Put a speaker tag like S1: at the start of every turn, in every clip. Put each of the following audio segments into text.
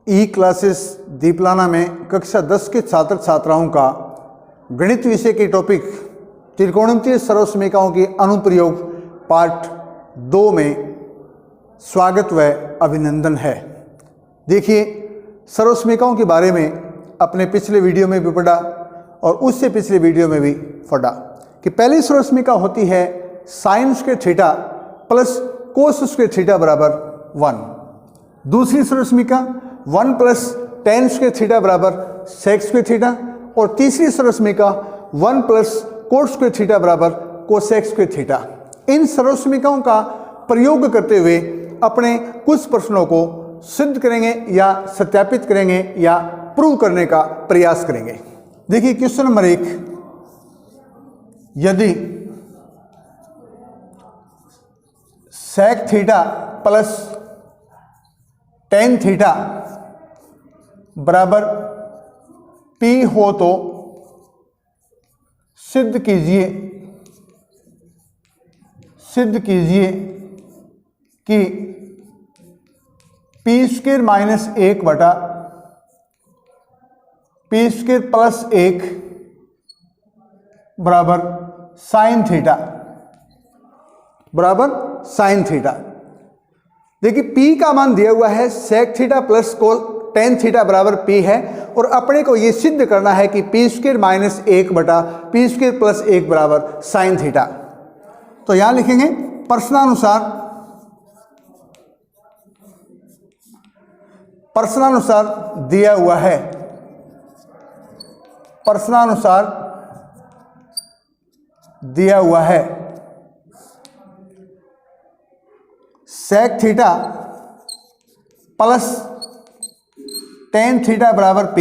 S1: ई classes दीपलाना में कक्षा 10 के छात्र छात्राओं का गणित विषय के टॉपिक त्रिकोणमितीय सर्वसमीकरणों की अनुप्रयोग पार्ट 2 में स्वागत व अभिनंदन है। देखिए, सर्वसमीकरणों के बारे में अपने पिछले वीडियो में भी पढ़ा और उससे पिछले वीडियो में भी पढ़ा कि पहली सर्वसमीकरण होती है sine square theta plus cos square theta बराबर 1। दूसरी सर्वसमीकरण 1 प्लस टेन स्क्वायर थीटा बराबर सेक स्क्वायर थीटा और तीसरी सर्वसमीकरण 1 प्लस कोट स्क्वायर थीटा बराबर कोसेक स्क्वायर थीटा। इन सर्वसमीकरणों का प्रयोग करते हुए अपने कुछ प्रश्नों को सिद्ध करेंगे या सत्यापित करेंगे या प्रूव करने का प्रयास करेंगे। देखिए क्वेश्चन नंबर 1, यदि sec theta plus tan theta बराबर पी हो तो सिद्ध कीजिए कि पी स्क्वायर माइनस 1 बटा पी स्क्वायर प्लस 1 बराबर साइन थीटा। देखिए P का मान दिया हुआ है sec theta plus tan theta बराबर P है और अपने को ये सिद्ध करना है कि पी स्क्वायर माइनस 1 बटा पी स्क्वायर प्लस 1 बराबर साइन थीटा। तो यहां लिखेंगे प्रश्नानुसार दिया हुआ है, sec theta plus tan theta बराबर P।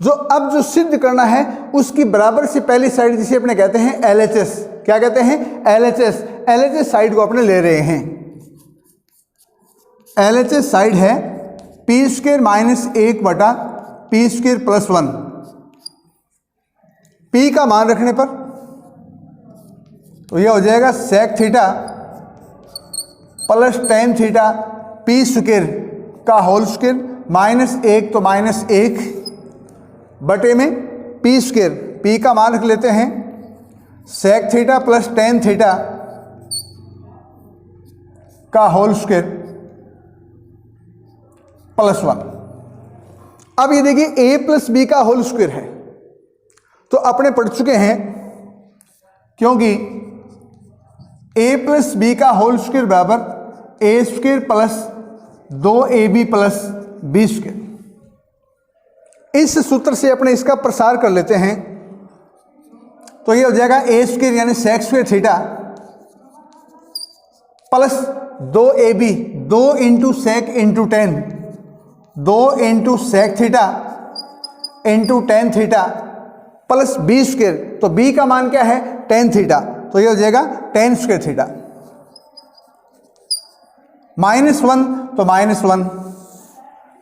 S1: जो सिद्ध करना है उसकी बराबर से पहली साइड जिसे अपने कहते हैं LHS, क्या कहते हैं LHS साइड को अपने ले रहे हैं। LHS साइड है पी स्क्वायर माइनस 1 बटा पी स्क्वायर प्लस 1। P का मान रखने पर तो यह हो जाएगा sec theta plus tan theta P square का होल स्क्वायर माइनस 1 तो माइनस 1 बटे में पी स्क्वायर, P का मान रख लेते हैं sec theta plus tan theta का होल स्क्वायर प्लस 1। अब ये देखिए a प्लस बी का होल स्क्वायर है तो अपने पढ़ चुके हैं, क्योंकि a प्लस बी का होल स्क्वायर बराबर A square plus 2ab plus B square. इस सूत्र से अपने इसका प्रसार कर लेते हैं तो ये हो जाएगा ए स्क्वायर यानी sec square theta plus 2ab 2 into sec into tan 2 into sec theta into tan theta plus B square. तो बी का मान क्या है टेन थीटा, तो ये हो जाएगा टेन स्क्वायर थीटा माइनस 1 तो माइनस 1।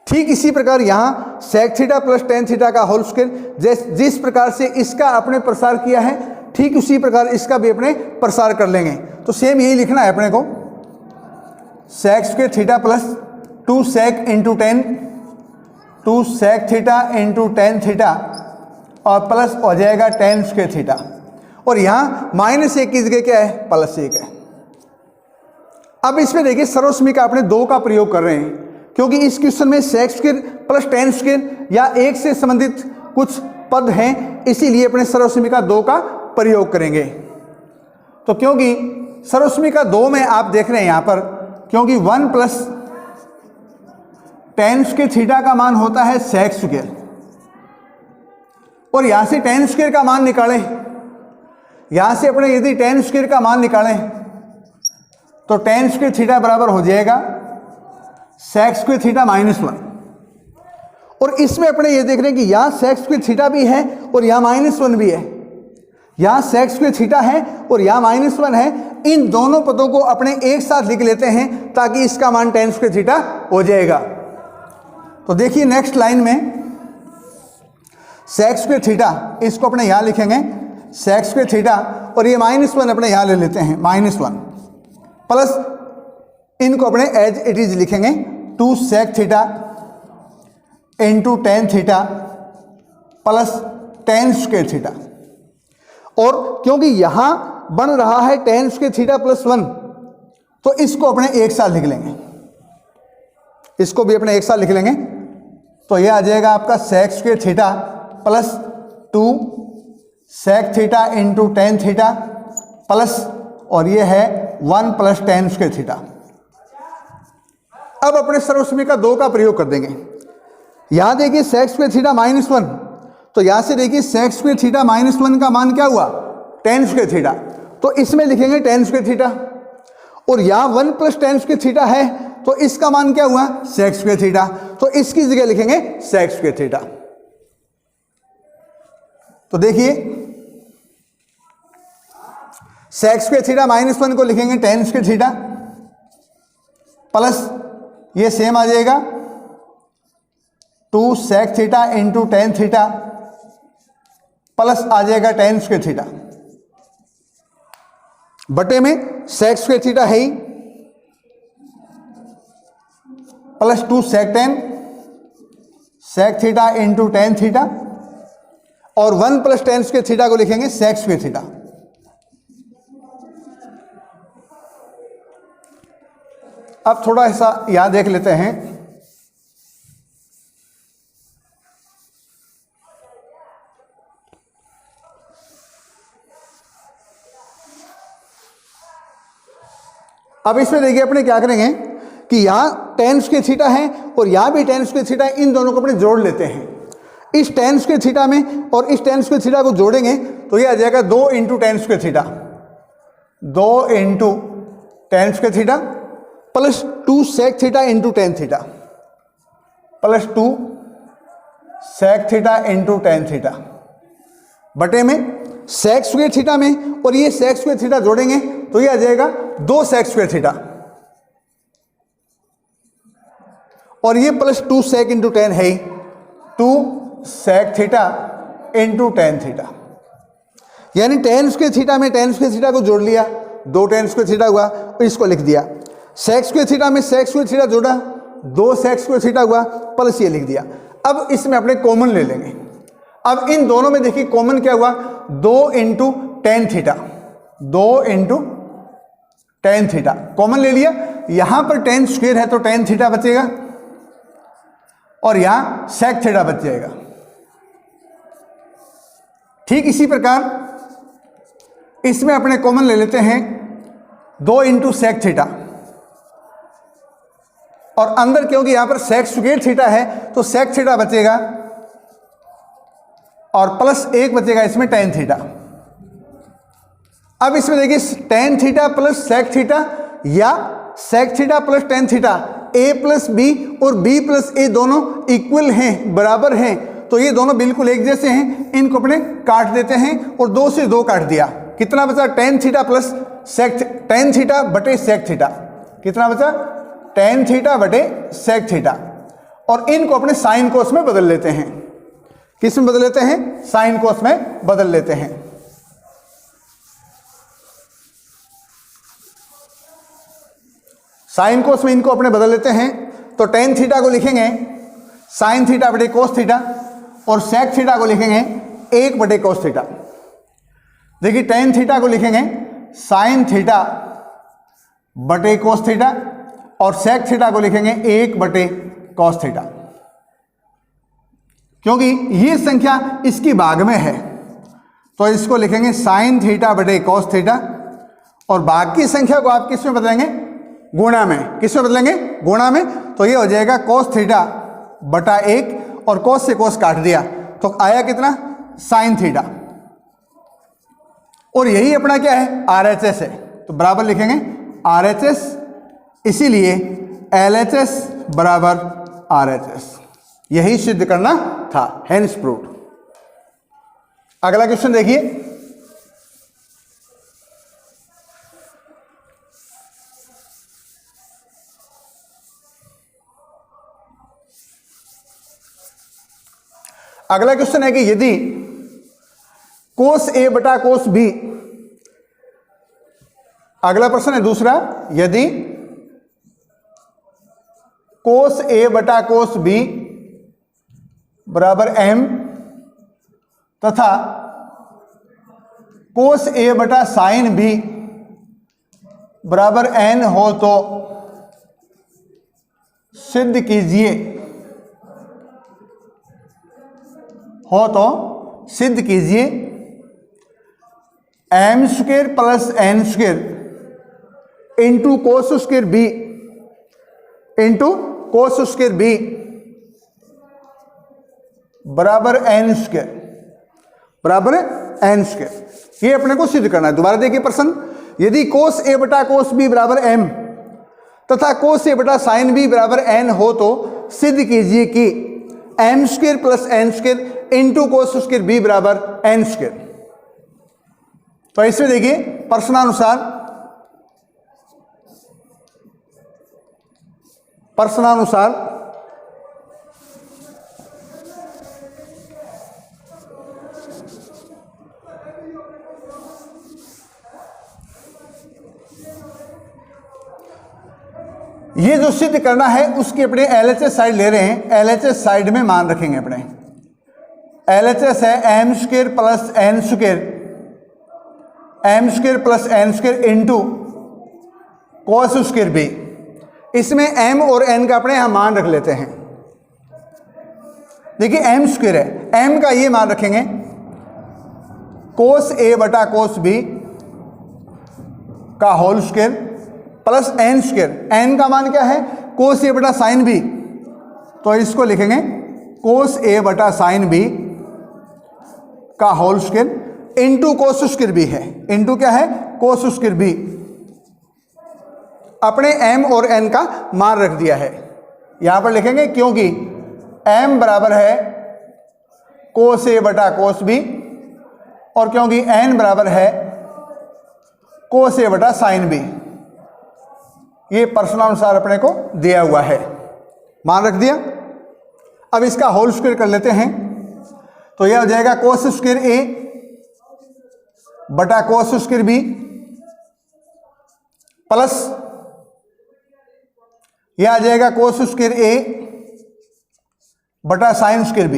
S1: ठीक इसी प्रकार यहाँ sec theta plus tan theta का होल स्क्वायर जिस प्रकार से इसका अपने प्रसार किया है ठीक उसी प्रकार इसका भी अपने प्रसार कर लेंगे। तो सेम यही लिखना है अपने को, sec square theta plus 2 sec into tan 2 sec theta into tan theta और प्लस हो जाएगा टेन स्क्वायर थीटा। और यहाँ माइनस 1 की जगह क्या है प्लस 1 है। अब इसमें देखिए सर्वसमीकरण अपने 2 का प्रयोग कर रहे हैं, क्योंकि इस क्वेश्चन में sec square plus tan square या 1 से संबंधित कुछ पद हैं, इसीलिए अपने सर्वसमीकरण 2 का प्रयोग करेंगे। तो क्योंकि सर्वसमीकरण 2 में आप देख रहे हैं यहाँ पर, क्योंकि 1 प्लस टेन स्क्वायर थीटा का मान होता है सेक स्क्वायर और यहां से टेन स्क्वायर का मान निकालें, यहां से अपने यदि टेन स्क्वायर का मान निकालें तो टेन स्क्वायर थीटा बराबर हो जाएगा सेक स्क्वायर थीटा माइनस 1। और इसमें अपने ये देख रहे हैं कि यहाँ सेक स्क्वायर थीटा भी है और यहाँ माइनस 1 भी है, यहाँ सेक स्क्वायर थीटा है और यहाँ माइनस 1 है। इन दोनों पदों को अपने एक साथ लिख लेते हैं ताकि इसका मान टेन स्क्वायर थीटा हो जाएगा। तो देखिए नेक्स्ट लाइन में सेक स्क्वायर थीटा, इसको अपने यहाँ लिखेंगे सेक स्क्वायर थीटा और ये माइनस 1 अपने यहाँ ले लेते हैं माइनस 1 प्लस इनको अपने एज इट इज लिखेंगे 2 sec theta into tan theta plus tan square theta. और क्योंकि यहां बन रहा है टेन स्क्वायर थीटा प्लस 1, तो इसको अपने एक साथ लिख लेंगे, इसको भी अपने एक साथ लिख लेंगे। तो यह आ जाएगा आपका sec square theta plus 2 sec theta into tan theta plus, और ये है 1 प्लस टेन स्क्वायर थीटा। अब अपने सर्वसमीका 2 का प्रयोग कर देंगे। यहां देखिए सेक स्क्वायर थीटा माइनस 1, तो यहां से देखिए सेक स्क्वायर थीटा माइनस 1 का मान क्या हुआ, टेन स्क्वायर थीटा, तो इसमें लिखेंगे टेन स्क्वायर थीटा। और यहां 1 प्लस टेन स्क्वायर थीटा है, तो इसका मान क्या हुआ, सेक स्क्वायर थीटा, तो इसकी जगह लिखेंगे सेक स्क्वायर थीटा। तो देखिए सेक स्क्वायर थीटा माइनस 1 को लिखेंगे टेन स्क्वायर थीटा प्लस ये सेम आ जाएगा 2 sec theta into tan theta plus आ जाएगा टेन स्क्वायर थीटा, बटे में सेक स्क्वायर थीटा है ही, plus 2 sec tan sec theta into tan theta, और 1 प्लस टेन स्क्वायर थीटा को लिखेंगे सेक स्क्वायर थीटा। अब थोड़ा ऐसा यहां देख लेते हैं। अब इसमें देखिए अपने क्या करेंगे कि यहां टेन स्क्वायर थीटा है और यहां भी टेन स्क्वायर थीटा, इन दोनों को अपने जोड़ लेते हैं। इस टेन स्क्वायर थीटा में और इस टेन स्क्वायर थीटा को जोड़ेंगे तो ये आ जाएगा 2 into tan square theta, 2 into tan square theta plus 2 sec theta into tan theta plus 2 sec theta into tan theta, बटे में सेक स्क्वायर थीटा में और ये सेक स्क्वायर थीटा जोड़ेंगे तो ये आ जाएगा 2 सेक स्क्वायर थीटा, और ये प्लस 2 सेक इंटू टेन है ही, 2 sec theta into tan theta, यानी टेन स्क्वायर थीटा में टेन स्क्वायर थीटा को जोड़ लिया, 2 टेन स्क्वायर थीटा हुआ और इसको लिख दिया। सेक स्क्वायर थीटा में सेक स्क्वायर थीटा जोड़ा, 2 सेक स्क्वायर थीटा हुआ प्लस ये लिख दिया। अब इसमें अपने कॉमन ले लेंगे। अब इन दोनों में देखिए कॉमन क्या हुआ, 2 into tan theta, 2 into tan theta common ले लिया। यहां पर टेन स्क्वायर है तो टेन थीटा बचेगा और यहां सेक थीटा बच जाएगा। ठीक इसी प्रकार इसमें अपने कॉमन ले लेते हैं 2 इंटू सेक थीटा, और अंदर क्योंकि यहां पर सेक स्क्वायर थीटा है तो सेक थीटा बचेगा और प्लस 1 बचेगा इसमें टेन थीटा। अब इसमें देखिए tan theta plus sec theta या sec theta plus tan theta, a plus B और b प्लस ए दोनों इक्वल हैं, बराबर हैं, तो ये दोनों बिल्कुल एक जैसे हैं। इनको अपने काट देते हैं और 2 से 2 काट दिया, कितना बचा, tan theta plus sec, tan theta बटे सेक थीटा, कितना बचा, टेन थीटा बटे सेक थीटा। और इनको अपने साइन कोस में बदल लेते हैं। किस में बदल लेते हैं, साइन कोस में बदल लेते हैं। साइन कोस में इनको अपने बदल लेते हैं, तो टेन थीटा को लिखेंगे साइन थीटा बटे कोस थीटा और सेक थीटा को लिखेंगे 1 बटे कोस थीटा। देखिए टेन थीटा को लिखेंगे साइन थीटा बटे कोस थीटा और सेक थीटा को लिखेंगे 1 बटे कॉस थीटा। क्योंकि ये संख्या इसकी भाग में है तो इसको लिखेंगे साइन थीटा बटे कॉस थीटा, और बाकी संख्या को आप किस में बदलेंगे, गुणा में। किस में बदलेंगे, गुणा में। तो ये हो जाएगा कॉस थीटा बटा 1 और कॉस से कॉस काट दिया तो आया कितना, साइन थीटा। और यही अपना क्या है, RHS है, तो बराबर लिखेंगे RHS, इसीलिए LHS बराबर RHS। यही सिद्ध करना था, हेंस प्रूव्ड। अगला क्वेश्चन देखिए, अगला क्वेश्चन है कि यदि कोस ए बटा कोस बी, अगला प्रश्न है दूसरा, यदि कोस ए बटा कोस बी बराबर m तथा कोस a बटा साइन b बराबर n हो तो सिद्ध कीजिए, m square plus n square into cos square b बराबर n स्क्वेयर। ये अपने को सिद्ध करना है। दोबारा देखिए प्रश्न, यदि कोस a बटा कोस b बराबर m तथा कोस a बटा साइन b बराबर n हो तो सिद्ध कीजिए कि m square plus n square into cos square b बराबर n स्क्वेयर। तो इसमें देखिए प्रश्नानुसार ये जो सिद्ध करना है उसकी अपने LHS साइड ले रहे हैं। LHS साइड में मान रखेंगे अपने, LHS है m square plus n square into cos square b। इसमें m और n का अपने हम मान रख लेते हैं। देखिए m स्क्वेयर है, m का ये मान रखेंगे कोस a बटा कोस b का whole square plus n square. n का मान क्या है, कोस a बटा साइन b, तो इसको लिखेंगे कोस a बटा साइन b का whole square into cos square b है, इंटू क्या है, कोस स्क्वेयर b। अपने m और n का मान रख दिया है, यहां पर लिखेंगे क्योंकि m बराबर है कोस a बटा कोस b और क्योंकि n बराबर है कोस a बटा साइन b। ये प्रश्नानुसार अपने को दिया हुआ है, मान रख दिया। अब इसका होल स्क्वायर कर लेते हैं, तो यह हो जाएगा कोस स्क्वायर a बटा कोस स्क्वायर b प्लस यह आ जाएगा कोस स्क्वायर a बटा sine square b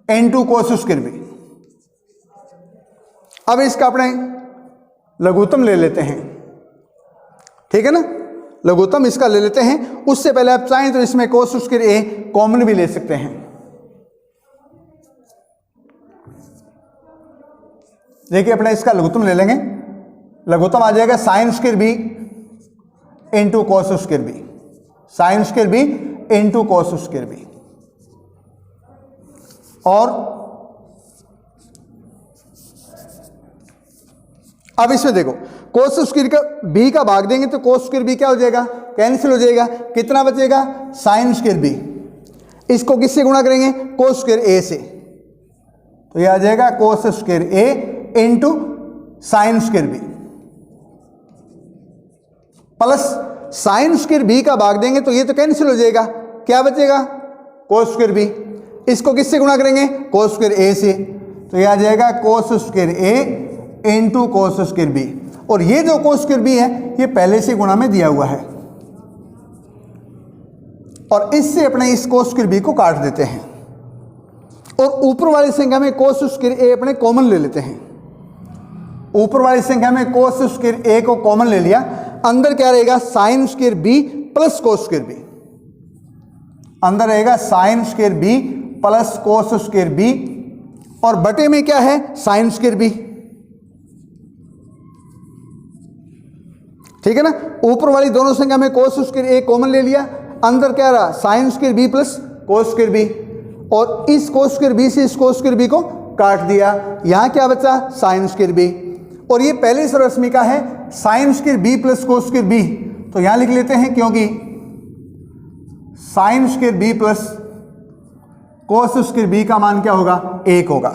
S1: into cos square b। अब इसका अपने लघुत्तम ले लेते हैं, ठीक है ना, लघुत्तम इसका ले लेते हैं। उससे पहले आप चाहें तो इसमें कोस स्क्वायर a कॉमन भी ले सकते हैं। देखिए अपने इसका लघुत्तम ले लेंगे, लघुत्तम आ जाएगा sine square b into cos square b, sine square b into cos square b। और अब इसमें देखो कोस स्क्वायर का b का भाग देंगे तो कोस स्क्वायर b क्या हो जाएगा, कैंसिल हो जाएगा। कितना बचेगा, साइन स्क्वायर b। इसको किससे गुणा करेंगे, कोस स्क्वायर a से, तो यह आ जाएगा cos square a into sine square b plus sine square b का भाग देंगे तो ये तो कैंसिल हो जाएगा, क्या बचेगा, कोस स्क्वायर b। इसको किससे गुणा करेंगे, कोस स्क्वायर a से, तो यह आ जाएगा cos square a into cos square b। और ये जो कोस स्क्वायर b है ये पहले से गुणा में दिया हुआ है, और इससे अपने इस कोस स्क्वायर b को काट देते हैं और ऊपर वाली संख्या में कोस स्क्वायर a अपने कॉमन ले लेते हैं। ऊपर वाली संख्या में कोस स्क्वायर a को कॉमन ले लिया, अंदर क्या रहेगा, sine square b plus cos square b। अंदर रहेगा sine square b plus cos square b और बटे में क्या है, साइन स्क्वायर b, ठीक है ना। ऊपर वाली दोनों संख्या में कोस स्क्वायर a कॉमन ले लिया, अंदर क्या रहा, sine square b plus cos square b, और इस कोस स्क्वायर b से इस कोस स्क्वायर b को काट दिया। यहां क्या बचा, साइन स्क्वायर b, और ये पहले सर्वसमी का है sine square b plus cos square b, तो यहां लिख लेते हैं क्योंकि sine square b plus cos square b का मान क्या होगा, 1 होगा।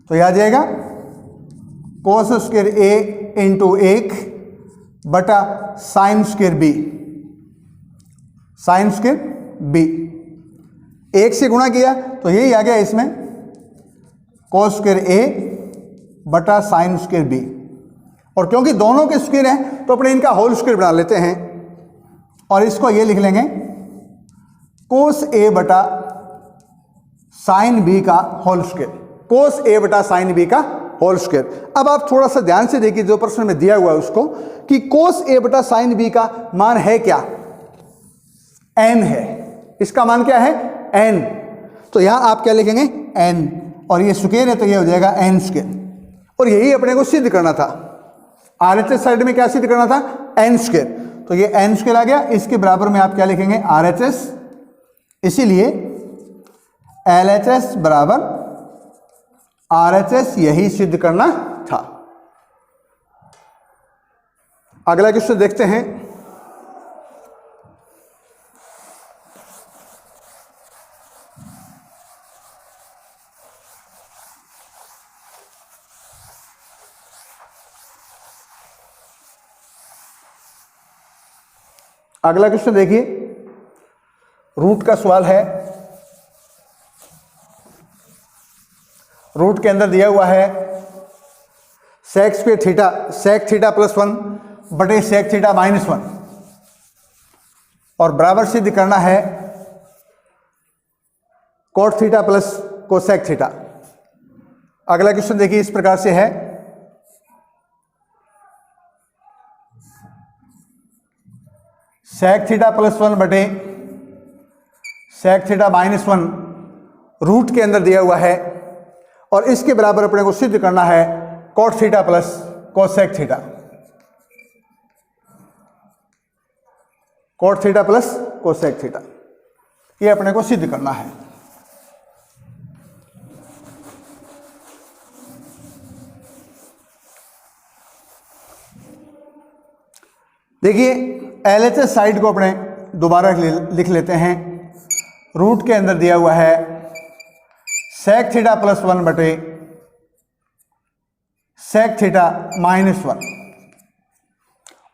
S1: तो यह आ जाएगा कोस स्क्वायर a इंटू 1 बटा sine square b, sine square b 1 से गुणा किया तो यही आ गया इसमें कोस स्क्वायर a बटा साइन स्क्वायर b। और क्योंकि दोनों के स्क्वायर हैं तो अपने इनका होल स्क्वायर बना लेते हैं और इसको ये लिख लेंगे कोस ए बटा साइन बी का होल स्क्वायर, कोस ए बटा साइन बी का होल स्क्वायर। अब आप थोड़ा सा ध्यान से देखिए जो प्रश्न में दिया हुआ है उसको, कि कोस ए बटा साइन बी का मान है क्या, n है। इसका मान क्या है, n। तो यहां आप क्या लिखेंगे, n, और ये स्क्वायर है तो ये हो जाएगा n स्क्वायर। और यही अपने को सिद्ध करना था, RHS साइड में क्या सिद्ध करना था, n स्क्वायर। तो ये n स्क्वायर आ गया, इसके बराबर में आप क्या लिखेंगे, RHS। इसीलिए LHS बराबर RHS, यही सिद्ध करना था। अगला क्वेश्चन देखते हैं। अगला क्वेश्चन देखिए, रूट का सवाल है। रूट के अंदर दिया हुआ है sec square theta, sec theta plus 1 बटे सेक थीटा माइनस 1, और बराबर सिद्ध करना है cot theta plus cosec theta. अगला क्वेश्चन देखिए इस प्रकार से है, सेक थीटा प्लस 1 बटे सेक थीटा माइनस 1 रूट के अंदर दिया हुआ है, और इसके बराबर अपने को सिद्ध करना है cot theta plus cosec theta, cot theta plus cosec theta, ये अपने को सिद्ध करना है। देखिए LHS साइड को अपने दोबारा लिख लेते हैं। रूट के अंदर दिया हुआ है सेक थीटा प्लस 1 बटे सेक थीटा माइनस 1,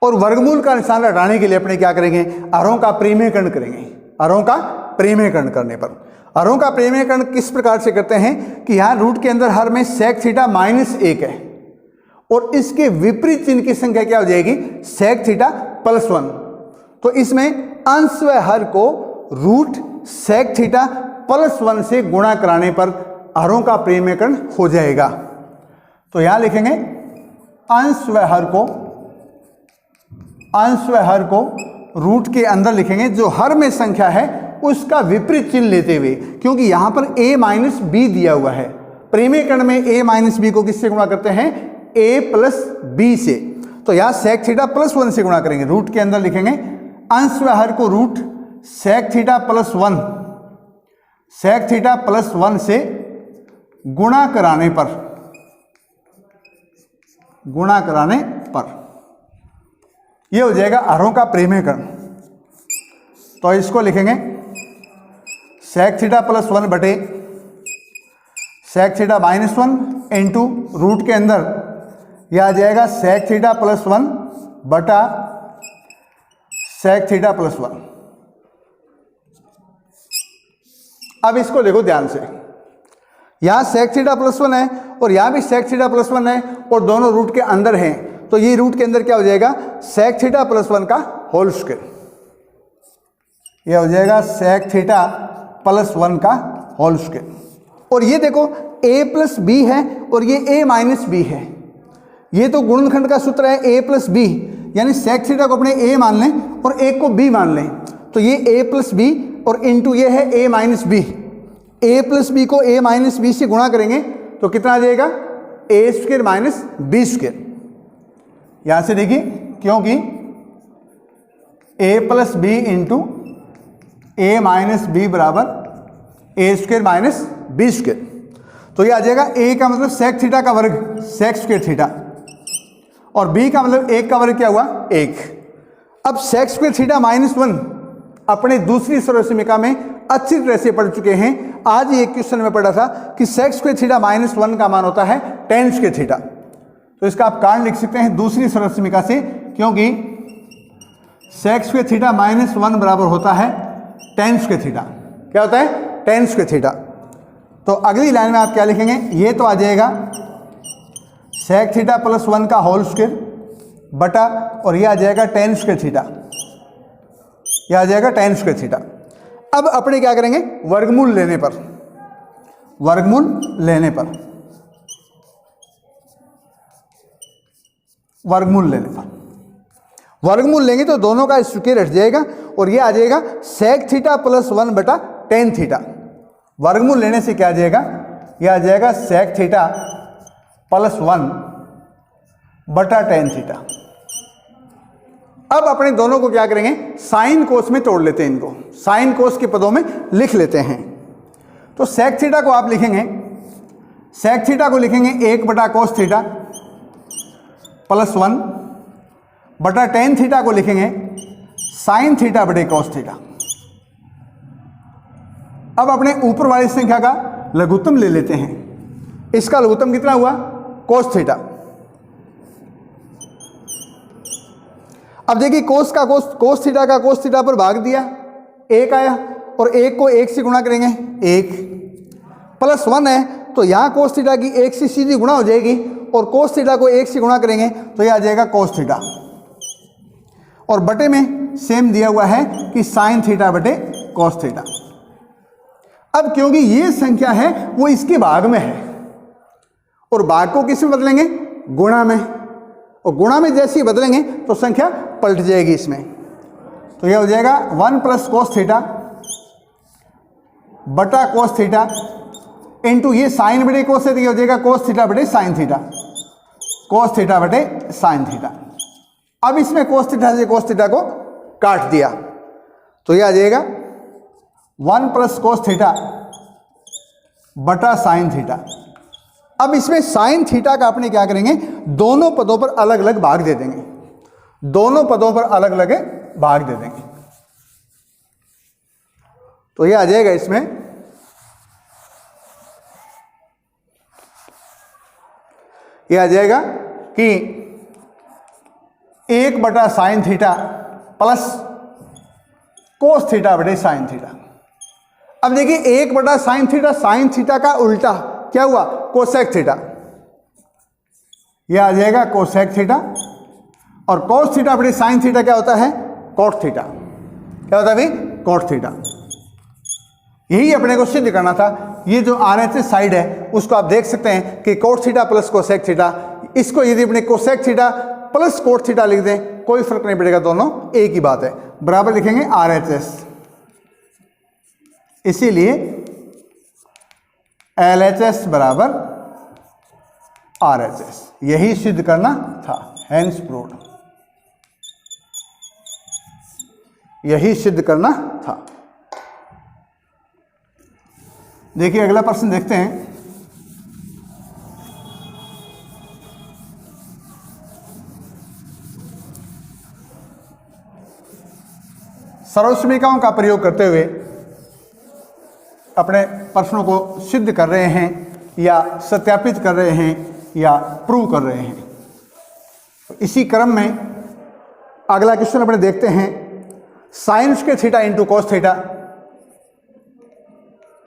S1: और वर्गमूल का निशान हटाने के लिए अपने क्या करेंगे, अरों का परिमेयकरण करेंगे। अरों का परिमेयकरण करने पर, अरों का परिमेयकरण किस प्रकार से करते हैं कि यहां रूट के अंदर हर में सेक थीटा माइनस 1 है, और इसके विपरीत चिन्ह की संख्या क्या हो जाएगी, सेक थीटा प्लस 1। तो इसमें अंश व हर को रूट सेक थीटा प्लस 1 से गुणा कराने पर हरों का परिमेयकरण हो जाएगा। तो यहां लिखेंगे अंश व हर को रूट के अंदर लिखेंगे, जो हर में संख्या है उसका विपरीत चिन्ह लेते हुए, क्योंकि यहां पर a माइनस बी दिया हुआ है। परिमेयकरण में a माइनस बी को किससे गुणा करते हैं, a प्लस बी से। तो यहां सेक थीटा प्लस 1 से गुणा करेंगे। रूट के अंदर लिखेंगे अंश व हर को root sec theta plus 1, sec theta plus 1 से गुणा कराने पर यह हो जाएगा हरों का परिमेयकरण। तो इसको लिखेंगे सेक थीटा प्लस 1 बटे sec theta minus 1 into root के अंदर यह आ जाएगा सेक थीटा प्लस 1 बटा सेक थीटा प्लस 1। अब इसको देखो ध्यान से, यहां सेक थीटा प्लस 1 है और यहां भी सेक थीटा प्लस 1 है, और दोनों रूट के अंदर हैं। तो ये रूट के अंदर क्या हो जाएगा, सेक थीटा प्लस 1 का होल स्क्वायर। यह हो जाएगा सेक थीटा प्लस 1 का होल स्क्वायर। और ये देखो a प्लस बी है और ये a माइनस बी है। ये तो गुणनखंड का सूत्र है a प्लस बी, यानी सेक थीटा को अपने a मान लें और एक को b मान लें। तो ये a प्लस बी और इंटू ये है a minus B. a plus B को a माइनस बी से गुणा करेंगे तो कितना आ जाएगा, a square minus B square. यहां से देखिए, क्योंकि a plus B into a minus B बराबर a square minus B square. तो ये आ जाएगा a का मतलब सेक थीटा का वर्ग सेक स्क्वायर थीटा, और b का मतलब 1 का वर्ग क्या हुआ, 1। अब सेक स्क्वायर थीटा माइनस 1 अपने दूसरी सर्वसमीका में अच्छी तरह से पढ़ चुके हैं। आज ही एक क्वेश्चन में पढ़ा था कि सेक स्क्वायर थीटा माइनस 1 का मान होता है टेन स्क्वायर थीटा। तो इसका आप कारण लिख सकते हैं दूसरी सर्वसमीका से, क्योंकि सेक स्क्वायर थीटा माइनस 1 बराबर होता है टेन स्क्वायर थीटा। क्या होता है, टेन स्क्वायर थीटा। तो अगली लाइन में आप क्या लिखेंगे, ये तो आ जाएगा सेक थीटा प्लस 1 का होल स्क्वायर बटा, और ये आ जाएगा टेन स्क्वायर थीटा, यह आ जाएगा टेन स्क्वायर थीटा। अब अपने क्या करेंगे, वर्गमूल लेने पर, वर्गमूल लेने पर, वर्गमूल लेने पर, वर्गमूल लेंगे तो दोनों का स्क्वायर हट जाएगा और ये आ जाएगा सेक थीटा प्लस 1 बटा टेन थीटा। वर्गमूल लेने से क्या आ जाएगा, ये आ जाएगा सेक थीटा प्लस 1 बटा टेन थीटा। अब अपने दोनों को क्या करेंगे, साइन कोस में तोड़ लेते हैं, इनको साइन कोस के पदों में लिख लेते हैं। तो सेक थीटा को आप लिखेंगे, सेक थीटा को लिखेंगे 1 बटा कोस थीटा प्लस 1 बटा टेन थीटा को लिखेंगे साइन थीटा बटे कोस थीटा। अब अपने ऊपर वाली संख्या का लघुत्तम ले लेते हैं। इसका लघुत्तम कितना हुआ, कोस थीटा। अब देखिए कोस का कोस थीटा का कोस थीटा पर भाग दिया, 1 आया और 1 को 1 से गुणा करेंगे, 1 प्लस 1 है तो यहाँ कोस थीटा की 1 से सीधी गुणा हो जाएगी और कोस थीटा को 1 से गुणा करेंगे तो यह आ जाएगा कोस थीटा। और बटे में सेम दिया हुआ है कि साइन थीटा बटे कोस थीटा। अब क्योंकि ये संख्या है वो इसके भाग में है और भाग को किस में बदलेंगे, गुणा में, और गुणा में जैसे ही बदलेंगे तो संख्या पलट जाएगी इसमें। तो यह हो जाएगा 1 प्लस कोस थीटा बटा कोस थीटा इंटू ये साइन बटे कोस है तो यह हो जाएगा कोस थीटा बटे साइन थीटा, कोस थीटा बटे साइन थीटा। अब इसमें कोस थीटा से कोस थीटा को काट दिया तो यह आ जाएगा 1 प्लस कोस थीटा बटा साइन थीटा। अब इसमें साइन थीटा का अपने क्या करेंगे, दोनों पदों पर अलग अलग भाग दे देंगे, दोनों पदों पर अलग अलग भाग दे देंगे। तो यह आ जाएगा इसमें यह आ जाएगा कि 1 बटा sine theta plus cos theta बटे साइन थीटा। अब देखिए 1 बटा साइन थीटा का उल्टा क्या हुआ, कोसेक थीटा। यह आ जाएगा कोसेक थीटा और कोस थीटा बटे साइन थीटा क्या होता है, कोट थीटा। क्या होता है भाई, कोट थीटा। यही अपने को सिद्ध करना था। ये जो RHS साइड है उसको आप देख सकते हैं कि cot theta plus cosec theta, इसको यदि अपने cosec theta plus cot theta लिख दें कोई फर्क नहीं पड़ेगा, दोनों एक ही बात है, बराबर लिखेंगे RHS। इसीलिए LHS बराबर RHS, यही सिद्ध करना था, हेंस प्रूव्ड, यही सिद्ध करना था। देखिए अगला प्रश्न देखते हैं। सर्वसमीकाओं का प्रयोग करते हुए अपने प्रश्नों को सिद्ध कर रहे हैं या सत्यापित कर रहे हैं या प्रूव कर रहे हैं। इसी क्रम में अगला क्वेश्चन अपने देखते हैं। Sine square theta into cos theta,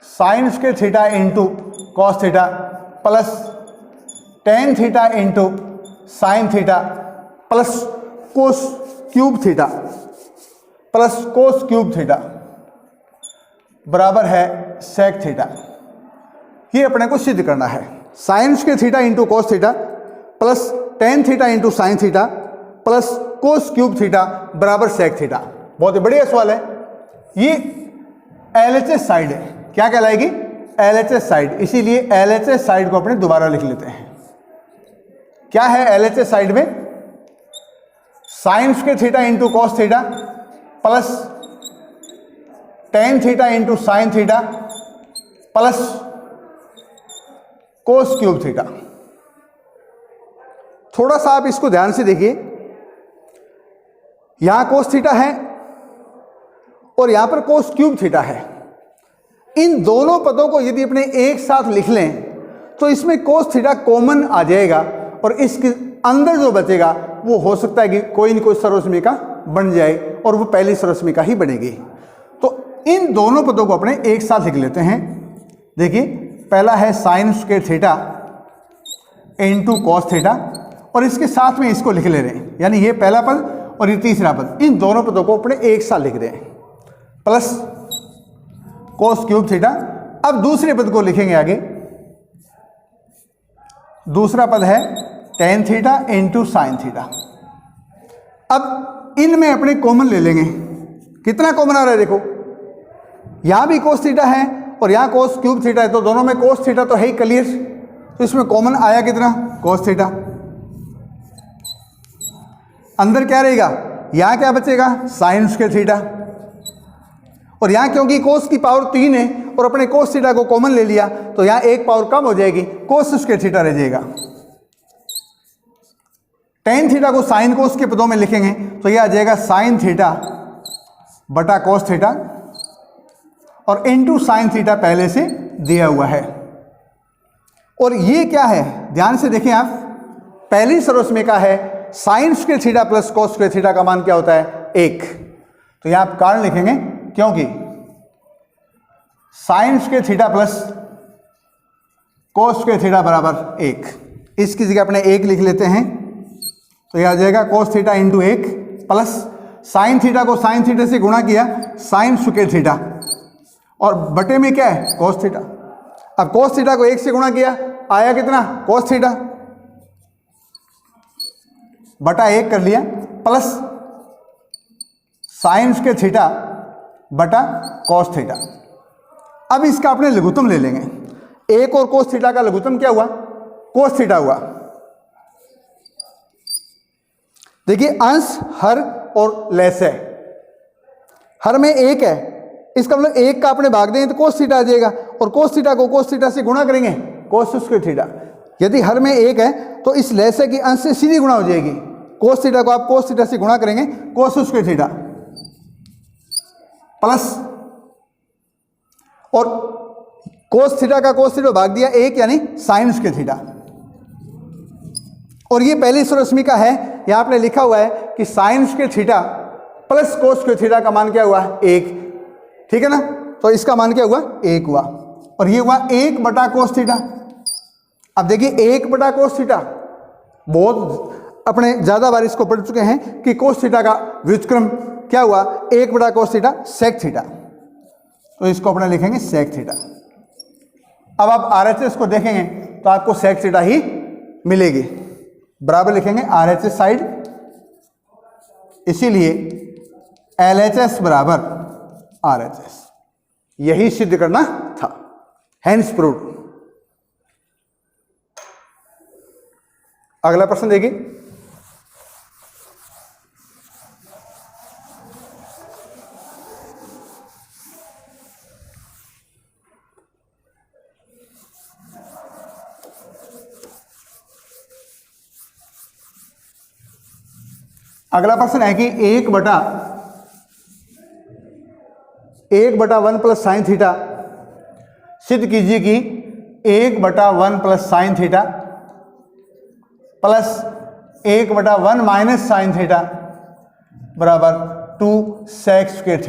S1: sine square theta into cos theta plus tan theta into sine theta plus cos cube theta plus cos cube theta बराबर है सेक थीटा। ये अपने को सिद्ध करना है। Sine square theta into cos theta plus tan theta into sine theta plus cos cube theta बराबर sec theta. बहुत ही बढ़िया सवाल है। ये LHS साइड है, क्या कहलाएगी, LHS साइड। इसीलिए LHS साइड को अपने दोबारा लिख लेते हैं। क्या है LHS साइड में, sine square theta into cos theta plus tan theta into sine theta plus cos cube theta. थोड़ा सा आप इसको ध्यान से देखिए, यहां कोस थीटा है और यहां पर कोस क्यूब थीटा है। इन दोनों पदों को यदि अपने एक साथ लिख लें तो इसमें कोस थीटा कॉमन आ जाएगा और इसके अंदर जो बचेगा वो हो सकता है कि कोई न कोई सर्वसमीका बन जाए और वो पहली सर्वसमीका ही बनेगी। तो इन दोनों पदों को अपने एक साथ लिख लेते हैं। देखिए पहला है sine square theta into cos theta और इसके साथ में इसको लिख ले रहे हैं, यानी ये पहला पद और ये तीसरा पद, इन दोनों पदों को अपने एक साथ लिख रहे हैं। Plus cos cube theta. अब दूसरे पद को लिखेंगे आगे, दूसरा पद है tan theta into sine theta. अब इनमें अपने कॉमन ले लेंगे। कितना कॉमन आ रहा है देखो, यहां भी कोस थीटा है और यहां कोस क्यूब थीटा है, तो दोनों में कोस थीटा तो है ही क्लियर। तो इसमें कॉमन आया कितना, कोस थीटा। अंदर क्या रहेगा, यहां क्या बचेगा, साइन स्क्वायर थीटा। और यहां क्योंकि कोस की पावर 3 है और अपने कोस थीटा को कॉमन ले लिया, तो यहां एक पावर कम हो जाएगी, कोस स्क्वायर थीटा रह जाएगा। टेन थीटा को साइन कोस के पदों में लिखेंगे तो यह आ जाएगा साइन थीटा बटा कोस थीटा, और इनटू साइन थीटा पहले से दिया हुआ है। और ये क्या है, ध्यान से देखें आप, पहली सर्वसमीका है sine square theta plus cos square theta का मान क्या होता है, 1। तो यहां आप कारण लिखेंगे, क्योंकि sine square theta plus cos square theta बराबर 1। इसकी जगह अपने 1 लिख लेते हैं, तो यह आ जाएगा cos theta into 1 plus sine theta को साइन थीटा से गुणा किया, साइन स्क्वायर थीटा, और बटे में क्या है, कोस थीटा। अब कोस थीटा को 1 से गुणा किया, आया कितना, कोस थीटा, बटा 1 कर लिया, प्लस साइन स्क्वायर थीटा बटा कोस थीटा। अब इसका अपने लघुत्तम ले लेंगे। 1 और कोस थीटा का लघुत्तम क्या हुआ, कोस थीटा हुआ। देखिए अंश, हर और लेस है। हर में 1 है, इसका मतलब 1 का अपने भाग देंगे तो कोस थीटा आ जाएगा, और कोस थीटा को कोस थीटा से गुणा करेंगे, कोस स्क्वायर थीटा। यदि हर में 1 है तो इस लेस है की अंश से सीधी गुणा हो जाएगी। कोस थीटा को आप कोस थीटा से गुणा करेंगे, कोस स्क्वायर थीटा, प्लस, और कोस थीटा का कोस थीटा भाग दिया 1 यानी साइन स्क्वायर थीटा। और ये पहली सर्वसमीका है, यहां आपने लिखा हुआ है कि sine square theta plus cos square theta का मान क्या हुआ, 1। ठीक है ना, तो इसका मान क्या हुआ, 1 हुआ, और ये हुआ 1 बटा कोस थीटा। अब देखिए 1 बटा कोस थीटा, बहुत अपने ज्यादा बार इसको पढ़ चुके हैं कि कोस थीटा का व्युत्क्रम क्या हुआ, 1 बटा कोस थीटा सेक थीटा, तो इसको अपने लिखेंगे सेक थीटा। अब आप RHS को देखेंगे तो आपको सेक थीटा ही मिलेगी, बराबर लिखेंगे RHS साइड, इसीलिए LHS बराबर RHS, यही सिद्ध करना था, हेंस प्रूव्ड। अगला प्रश्न देखिए, अगला प्रश्न है कि 1 बटा 1 प्लस साइन थीटा सिद्ध कीजिए कि 1 बटा 1 प्लस साइन थीटा प्लस 1 बटा 1 माइनस साइन थीटा बराबर 2 सेक स्क्वायर थीटा।